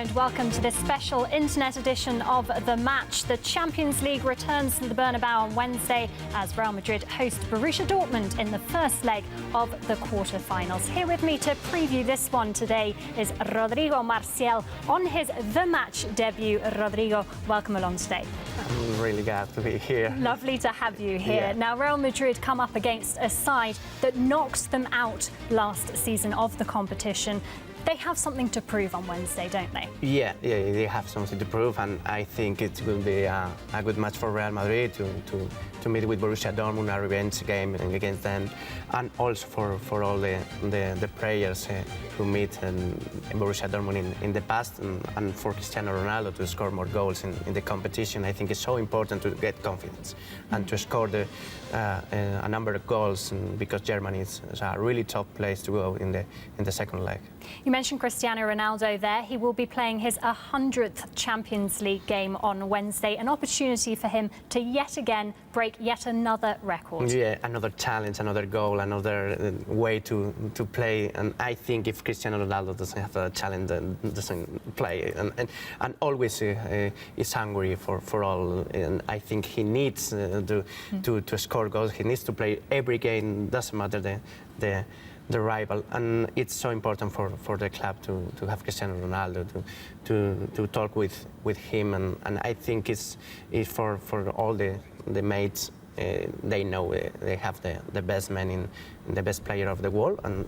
and welcome to this special internet edition of The Match. The Champions League returns to the Bernabeu on Wednesday as Real Madrid host Borussia Dortmund in the first leg of the quarter-finals. Here with me to preview this one today is Rodrigo Marcial on his The Match debut. Rodrigo, welcome along today. I'm really glad to be here. Lovely to have you here. Yeah. Now, Real Madrid come up against a side that knocked them out last season of the competition. They have something to prove on Wednesday, don't they? Yeah, they have something to prove, and I think it will be a good match for Real Madrid to meet with Borussia Dortmund, a revenge game against them, and also for all the players who meet in Borussia Dortmund in the past, and for Cristiano Ronaldo to score more goals in the competition. I think it's so important to get confidence and to score a number of goals, because Germany is a really tough place to go in the second leg. You mentioned Cristiano Ronaldo there. He will be playing his 100th Champions League game on Wednesday, an opportunity for him to yet again break yet another record. Yeah, another challenge, another goal, another way to play. And I think if Cristiano Ronaldo doesn't have a challenge, then doesn't play, and always is hungry for all. And I think he needs to score goals. He needs to play every game. Doesn't matter the rival, and it's so important for the club to have Cristiano Ronaldo to talk with him, and I think it's for all the mates. They know they have the best man in the best player of the world, and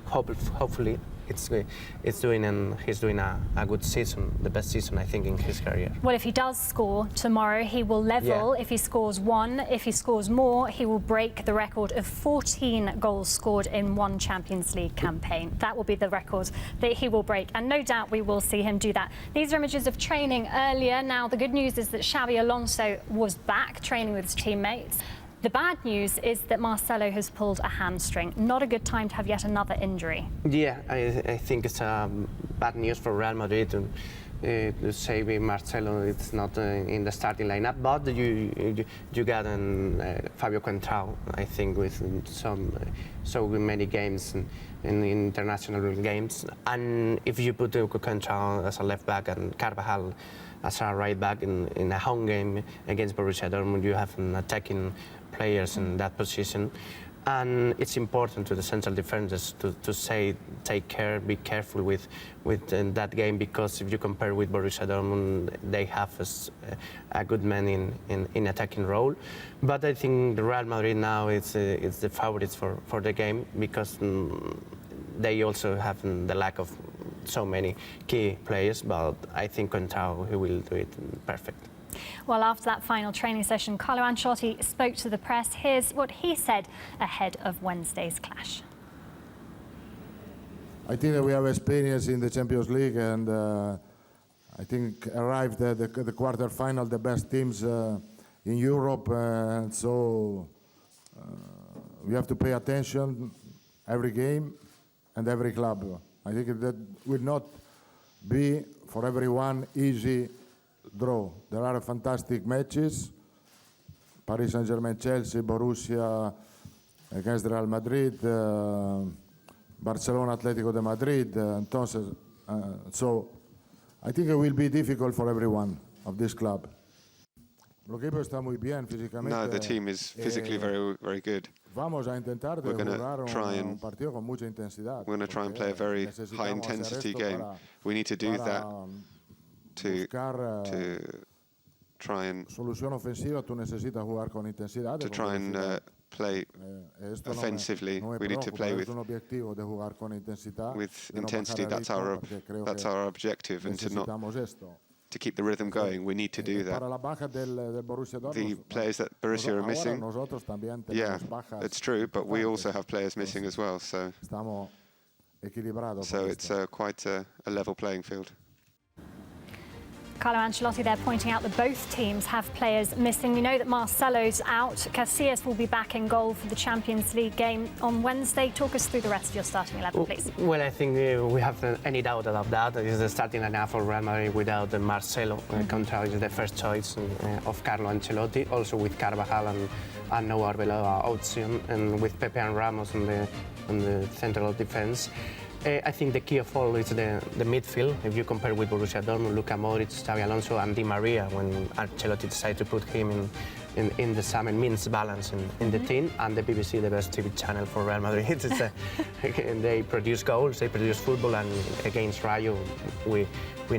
hopefully he's doing a good season, the best season I think in his career. Well, if he does score tomorrow, he will level. Yeah. If he scores one, if he scores more, he will break the record of 14 goals scored in one Champions League campaign. That will be the record that he will break, and no doubt we will see him do that. These are images of training earlier. Now, the good news is that Xabi Alonso was back training with his teammates. The bad news is that Marcelo has pulled a hamstring. Not a good time to have yet another injury. Yeah, I think it's bad news for Real Madrid to say Marcelo it's not in the starting lineup, but you got Fabio Contrao, I think, with so many games in international games, and if you put Contrao as a left back and Carvajal as a right back in a home game against Borussia Dortmund, you have an attacking players in that position, and it's important to the central defenders to say take care, be careful with that game, because if you compare with Borussia Dortmund, they have a good man in attacking role. But I think the Real Madrid now it's the favorites for the game, because they also have the lack of so many key players, but I think Contrao, he will do it perfect. Well, after that final training session, Carlo Ancelotti spoke to the press. Here's what he said ahead of Wednesday's clash. I think that we have experience in the Champions League, and I think arrived at the quarter-final, the best teams in Europe, and so we have to pay attention every game and every club. I think that will not be for everyone easy draw. There are fantastic matches. Paris Saint-Germain, Chelsea, Borussia against Real Madrid, Barcelona, Atletico de Madrid. So I think it will be difficult for everyone of this club. No, the team is physically very good. We're going to try and play a very high-intensity game. We need to do that to try and play offensively. We need to play with intensity. That's our objective, and to keep the rhythm going, we need to do that. The players that Borussia are missing, yeah, it's true, but we also have players missing as well, so it's quite a level playing field. Carlo Ancelotti there pointing out that both teams have players missing. We know that Marcelo's out. Casillas will be back in goal for the Champions League game on Wednesday. Talk us through the rest of your starting 11, please. Well, I think we have any doubt about that. It is the starting lineup for Real Madrid without Marcelo. Contrao is the first choice of Carlo Ancelotti, also with Carvajal and Noah Arbeloa option, and with Pepe and Ramos on the central defense. I think the key of all is the midfield. If you compare with Borussia Dortmund, Luka Modric, Xabi Alonso, and Di Maria, when Ancelotti decided to put him in the sum, it means balance in the team. And the BBC, the best TV channel for Real Madrid. They produce goals, they produce football, and against Rayo, we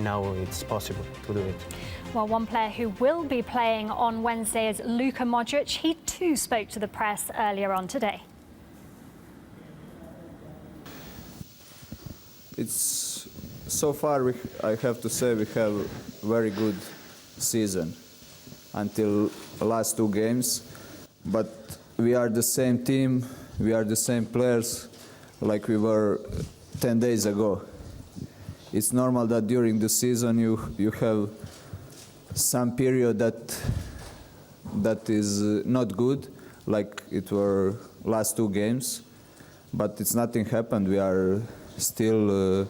know it's possible to do it. Well, one player who will be playing on Wednesday is Luka Modric. He too spoke to the press earlier on today. It's so far, I have to say, we have a very good season until the last 2 games. But we are the same team, we are the same players like we were 10 days ago. It's normal that during the season you have some period that is not good, like it were last 2 games. But it's nothing happened. We are still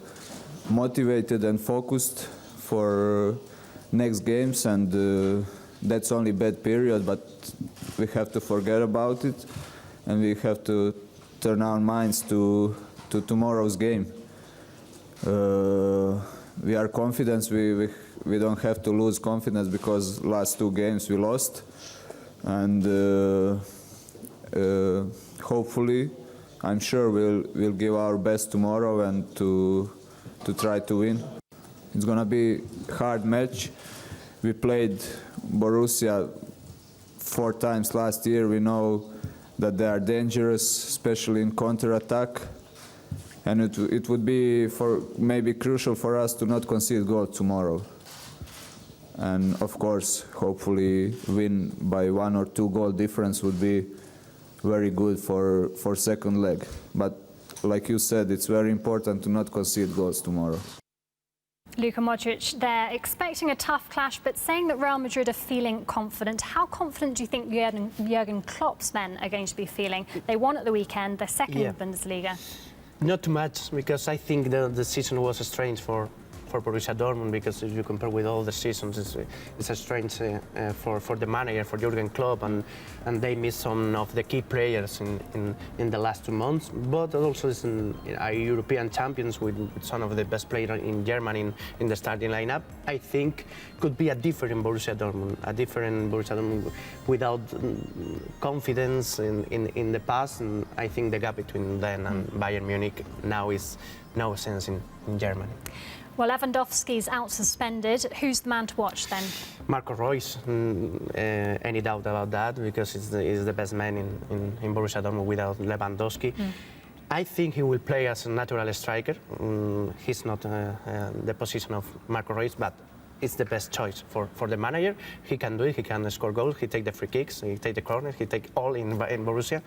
motivated and focused for next games, and that's only bad period, but we have to forget about it and we have to turn our minds to tomorrow's game. We are confident, we don't have to lose confidence because last 2 games we lost, and hopefully I'm sure we'll give our best tomorrow and to try to win. It's gonna be a hard match. We played Borussia 4 times last year. We know that they are dangerous, especially in counter-attack. And it would be maybe crucial for us to not concede goal tomorrow. And of course, hopefully win by 1 or 2 goal difference would be very good for second leg. But like you said, it's very important to not concede goals tomorrow. Luka Modric, they're expecting a tough clash, but saying that Real Madrid are feeling confident. How confident do you think Jurgen Klopp's men are going to be feeling? They won at the weekend, they're second in Bundesliga. Not too much, because I think the season was strange for Borussia Dortmund, because if you compare with all the seasons, it's a strange for the manager, for Jurgen Klopp, and they missed some of the key players in the last 2 months. But also it's a European champions with some of the best players in Germany in the starting lineup. I think could be a different Borussia Dortmund without confidence in the past, and I think the gap between them and Bayern Munich now is no sense in Germany. Well, Lewandowski's out suspended. Who's the man to watch then? Marco Reus, any doubt about that, because he's the best man in Borussia Dortmund without Lewandowski. I think he will play as a natural striker. He's not the position of Marco Reus, but it's the best choice for the manager. He can do it, he can score goals, he take the free kicks, he take the corners, he take all in Borussia.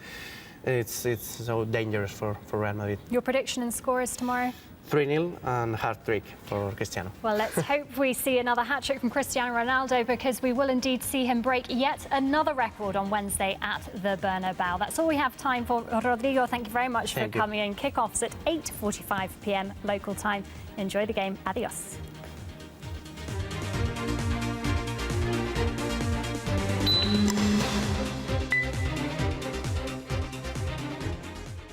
It's so dangerous for Real Madrid. Your prediction and score is tomorrow? 3-0 and hat-trick for Cristiano. Well, let's hope we see another hat-trick from Cristiano Ronaldo, because we will indeed see him break yet another record on Wednesday at the Bernabeu. That's all we have time for. Rodrigo, thank you very much for coming in. Kick-offs at 8:45 p.m. local time. Enjoy the game. Adios.